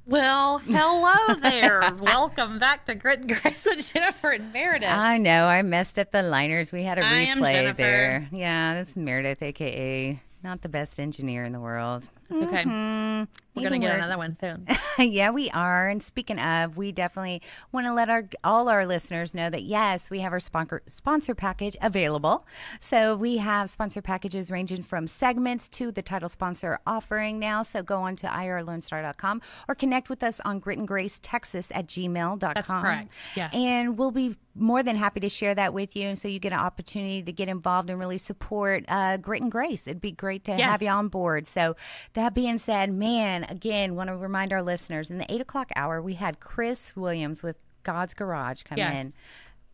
Well, hello there. Welcome back to Grit and Grace with Jennifer and Merideth. I know. I messed up the liners. We had a I am replay Jennifer. there. Yeah, this is Merideth, a.k.a. not the best engineer in the world. It's okay. Mm-hmm. We're going to get another one soon. Yeah, we are. And speaking of, we definitely want to let all our listeners know that, yes, we have our sponsor package available. So we have sponsor packages ranging from segments to the title sponsor offering now. So go on to irlonestar.com or connect with us on gritandgracetexas@gmail.com. That's correct. Yes. And we'll be more than happy to share that with you. And so you get an opportunity to get involved and really support Grit and Grace. It'd be great to have you on board. So that being said, man, again, want to remind our listeners, in the 8 o'clock hour, we had Chris Williams with God's Garage come in.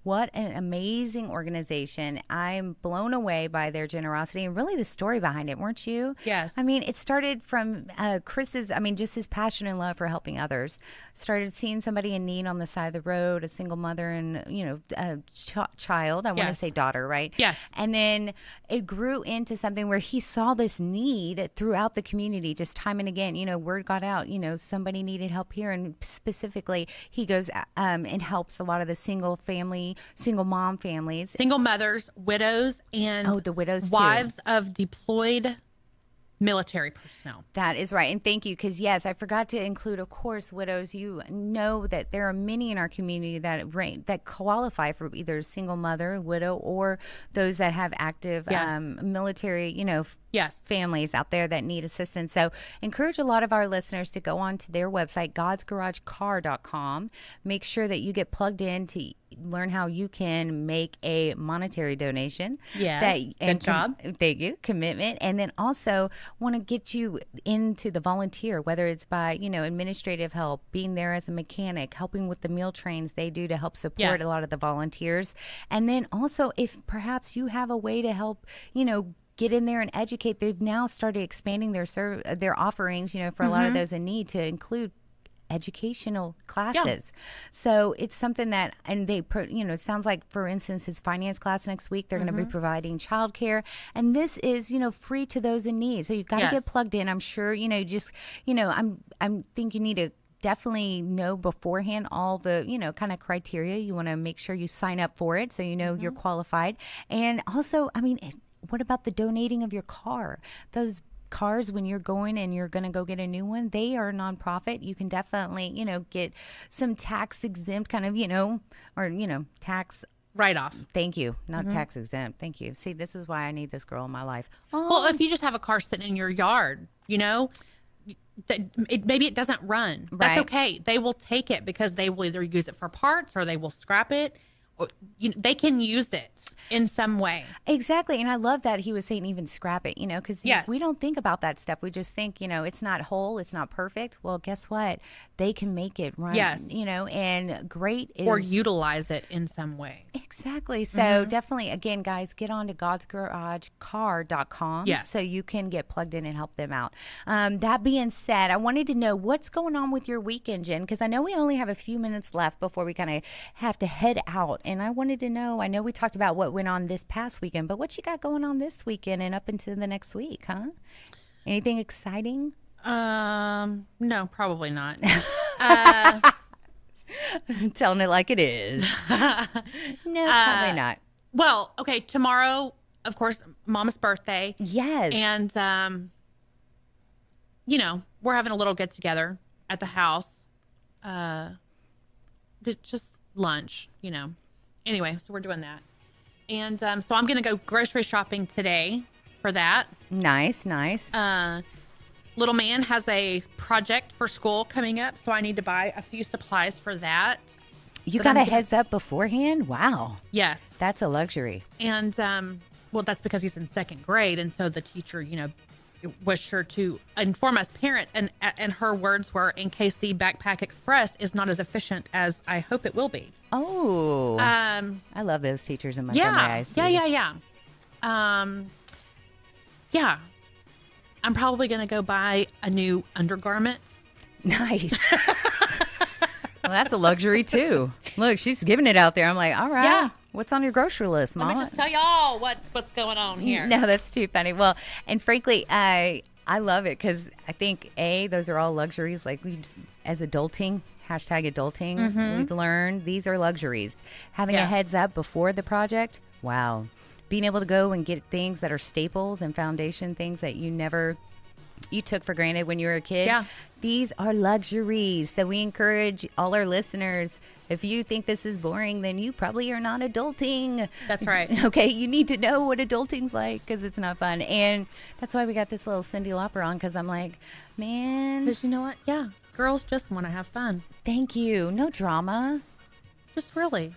What an amazing organization. I'm blown away by their generosity and really the story behind it, weren't you? Yes. I mean, it started from Chris's, just his passion and love for helping others. Started seeing somebody in need on the side of the road, a single mother and, a child. I want to say daughter, right? Yes. And then it grew into something where he saw this need throughout the community just time and again. Word got out, somebody needed help here. And specifically, he goes and helps a lot of the single mom families. Single mothers, widows, and the widows wives of deployed military personnel. That is right. And thank you. Because, yes, I forgot to include, of course, widows. You know that there are many in our community that qualify for either single mother, widow, or those that have active military, families out there that need assistance. So encourage a lot of our listeners to go on to their website, godsgaragecar.com. Make sure that you get plugged in to learn how you can make a monetary donation. Yeah. Good job. Thank you. Commitment. And then also want to get you into the volunteer, whether it's by, administrative help, being there as a mechanic, helping with the meal trains they do to help support a lot of the volunteers. And then also if perhaps you have a way to help, get in there and educate. They've now started expanding their offerings, for a lot of those in need to include educational classes. So it's something that, and they, it sounds like, for instance, his finance class next week, they're going to be providing childcare. And this is, free to those in need. So you've got to get plugged in. I'm sure, I think you need to definitely know beforehand all the, kind of criteria. You want to make sure you sign up for it so you're qualified. And also, what about the donating of your car? Those cars, when you're going and you're going to go get a new one, they are a nonprofit. You can definitely, get some tax exempt kind of, or, tax write-off. Thank you. Not tax exempt. Thank you. See, this is why I need this girl in my life. Well, if you just have a car sitting in your yard, maybe it doesn't run. That's okay. They will take it because they will either use it for parts or they will scrap it. Or, they can use it in some way. Exactly. And I love that he was saying even scrap it, because we don't think about that stuff. We just think, it's not whole, it's not perfect. Well, guess what? They can make it run, and great is... Or utilize it in some way. Exactly. So definitely, again, guys, get on to godsgaragecar.com so you can get plugged in and help them out. That being said, I wanted to know what's going on with your weekend, Jen, because I know we only have a few minutes left before we kind of have to head out. And I wanted to know, I know we talked about what went on this past weekend, but what you got going on this weekend and up into the next week, huh? Anything exciting? No, probably not. I'm telling it like it is. No, probably not. Well, okay, tomorrow, of course, Mama's birthday. Yes. And, we're having a little get together at the house. Just lunch, Anyway, so we're doing that. And so I'm going to go grocery shopping today for that. Nice. Little man has a project for school coming up, so I need to buy a few supplies for that. You got a heads up beforehand? Wow. Yes. That's a luxury. And, that's because he's in second grade. And so the teacher, was sure to inform us parents. And her words were, in case the Backpack Express is not as efficient as I hope it will be. Oh. I love those teachers in Montgomery ISD. Yeah. Yeah. I'm probably going to go buy a new undergarment. Nice. Well, that's a luxury too. Look, she's giving it out there. I'm like, all right. Yeah. What's on your grocery list, Mama? Let me just tell y'all what's going on here. No, that's too funny. Well, and frankly, I love it because I think, those are all luxuries. Like, we as adulting, #adulting, we've learned these are luxuries. Having a heads up before the project, wow. Being able to go and get things that are staples and foundation things that you took for granted when you were a kid. Yeah. These are luxuries. So we encourage all our listeners, if you think this is boring, then you probably are not adulting. That's right. Okay, you need to know what adulting's like because it's not fun. And that's why we got this little Cyndi Lauper on, because I'm like, man. Because you know what? Yeah, girls just want to have fun. Thank you. No drama. Just really.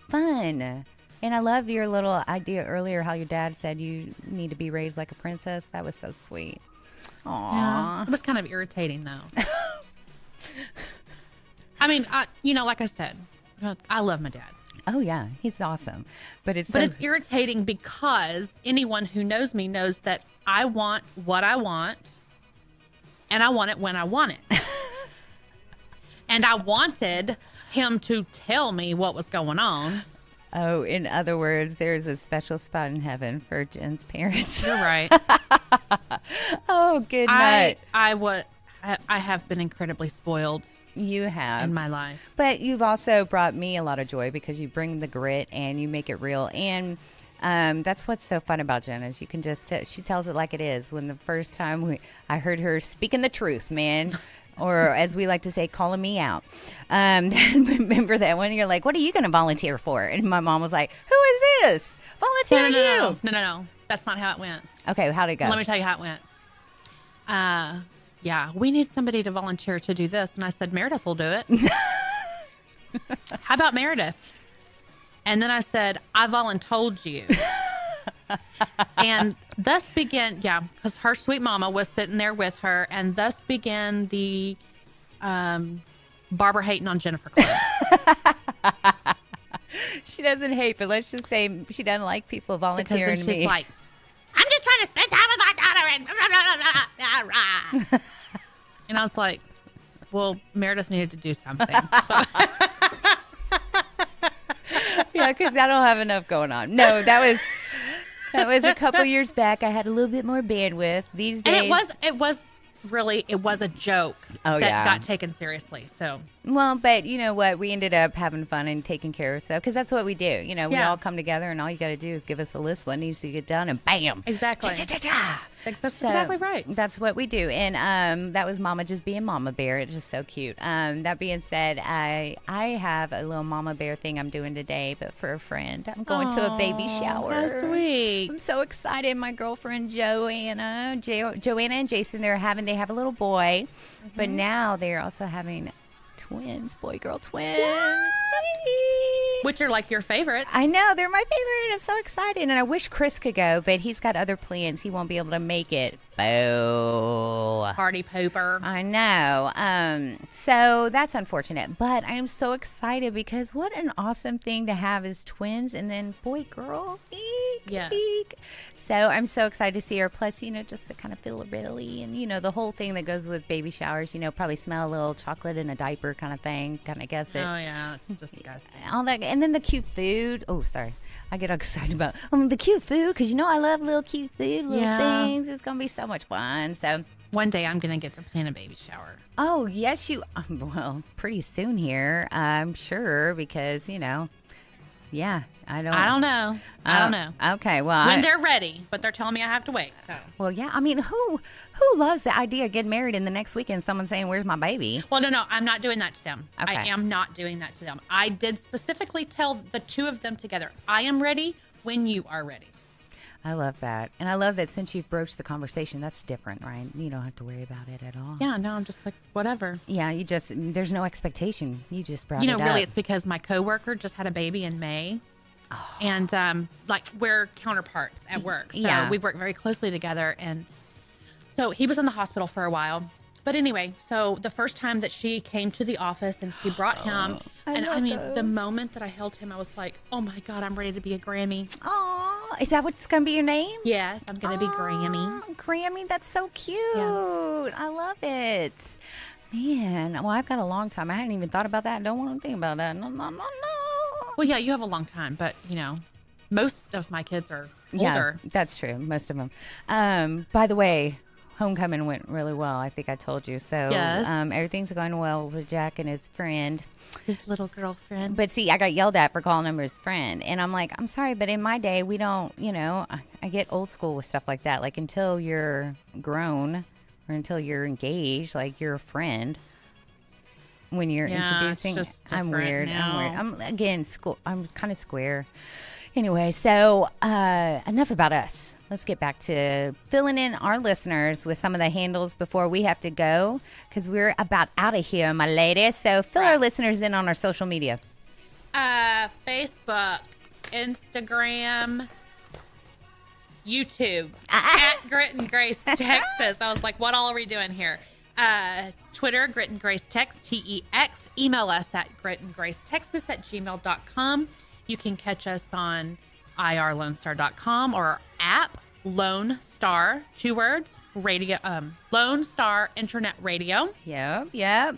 Fun. And I love your little idea earlier how your dad said you need to be raised like a princess. That was so sweet. Aww. Yeah. It was kind of irritating, though. I mean, like I said, I love my dad. Oh, yeah. He's awesome. But it's irritating because anyone who knows me knows that I want what I want, and I want it when I want it. And I wanted him to tell me what was going on. Oh, in other words, there's a special spot in heaven for Jen's parents. You're right. Oh, good night. I have been incredibly spoiled. You have. In my life. But you've also brought me a lot of joy because you bring the grit and you make it real. And that's what's so fun about Jen is you can just, she tells it like it is. When the first time I heard her speaking the truth, man. Or as we like to say, calling me out. Remember that one? You're like, what are you going to volunteer for? And my mom was like, who is this? Volunteer you. No. That's not how it went. Okay, how'd it go? Let me tell you how it went. Yeah, we need somebody to volunteer to do this. And I said, Merideth will do it. How about Merideth? And then I said, I voluntold you. And thus began, because her sweet mama was sitting there with her, and thus began the Barbara hating on Jennifer Club. She doesn't hate, but let's just say she doesn't like people volunteering to me. She's like, I'm just trying to spend time with my daughter. And I was like, well, Merideth needed to do something. So. Yeah, because I don't have enough going on. No, that was a couple years back. I had a little bit more bandwidth these days. And it was a joke that got taken seriously. So, well, but you know what? We ended up having fun and taking care of stuff because that's what we do. You know, we all come together and all you got to do is give us a list what needs to get done and bam. Exactly. That's exactly right. That's what we do. And that was Mama just being Mama Bear. It's just so cute. That being said, I have a little Mama Bear thing I'm doing today, but for a friend. I'm going to a baby shower. How sweet. I'm so excited. My girlfriend Joanna and Jason, they have a little boy, but now they're also having twins, boy-girl twins. Which are like your favorites. I know. They're my favorite. I'm so excited. And I wish Chris could go, but he's got other plans. He won't be able to make it. Boo. Party pooper. I know. So that's unfortunate. But I am so excited because what an awesome thing to have is twins and then boy-girl. Yes. Eek. So I'm so excited to see her. Plus, just to kind of feel a belly and, the whole thing that goes with baby showers, probably smell a little chocolate in a diaper kind of thing. Kind of guess it. Oh, yeah. It's disgusting. All that. And then the cute food. Oh, sorry. I get excited about the cute food because, I love little cute food, little things. It's going to be so much fun. So one day I'm going to get to plan a baby shower. Oh, yes, well, pretty soon here, I'm sure, because, yeah, I don't know. I don't know. Okay, well, when they're ready, but they're telling me I have to wait. So, well, yeah. I mean, who loves the idea of getting married in the next weekend? Someone saying, "Where's my baby?" Well, no, I'm not doing that to them. Okay. I am not doing that to them. I did specifically tell the two of them together, "I am ready when you are ready." I love that, and I love that since you've broached the conversation, that's different, right? You don't have to worry about it at all. Yeah, no, I'm just like whatever. Yeah, there's no expectation. You just brought it up. Really, it's because my coworker just had a baby in May. Oh. And we're counterparts at work. So we work very closely together. And so he was in the hospital for a while. But anyway, so the first time that she came to the office and she brought him. The moment that I held him, I was like, oh my God, I'm ready to be a Grammy. Oh, is that what's going to be your name? Yes, I'm going to be Grammy. Grammy, that's so cute. Yeah. I love it. Man, well, I've got a long time. I hadn't even thought about that. I don't want to think about that. No. Well, yeah, you have a long time, but, most of my kids are older. Yeah, that's true. Most of them. By the way, homecoming went really well. I think I told you. So Yes. Everything's going well with Jack and his friend. His little girlfriend. But see, I got yelled at for calling him his friend. And I'm like, I'm sorry, but in my day, we don't, I get old school with stuff like that. Like until you're grown or until you're engaged, like you're a friend. When you're introducing, it's just I'm different weird. now. I'm kind of square. Anyway, so enough about us. Let's get back to filling in our listeners with some of the handles before we have to go, because we're about out of here, my lady. So fill our listeners in on our social media. Facebook, Instagram, YouTube, at Grit and Grace, Texas. I was like, what all are we doing here? Twitter, Grit and Grace Text, TEX. Email us at gritandgracetexas@gmail.com. You can catch us on irlonestar.com or our app, Lone Star, 2 words, radio, Lone Star Internet Radio. Yep.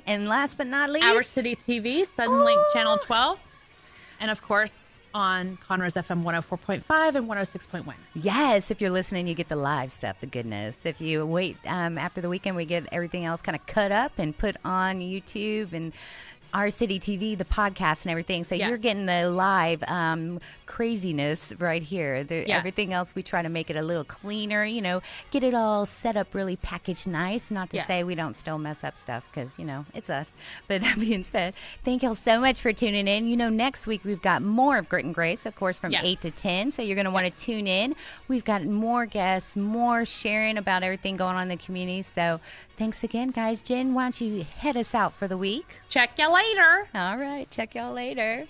And last but not least, Our City TV, Suddenlink Channel 12. And of course, on Conroe's FM 104.5 and 106.1. Yes, if you're listening, you get the live stuff, the goodness. If you wait after the weekend, we get everything else kind of cut up and put on YouTube and Our City TV, the podcast and everything. So you're getting the live craziness right here. Everything else, we try to make it a little cleaner, get it all set up really packaged nice. Not to say we don't still mess up stuff because, it's us. But that being said, thank y'all so much for tuning in. Next week we've got more of Grit and Grace, of course, from 8 to 10. So you're going to want to tune in. We've got more guests, more sharing about everything going on in the community. So thanks again, guys. Jen, why don't you head us out for the week? Check you later. All right. Check y'all later.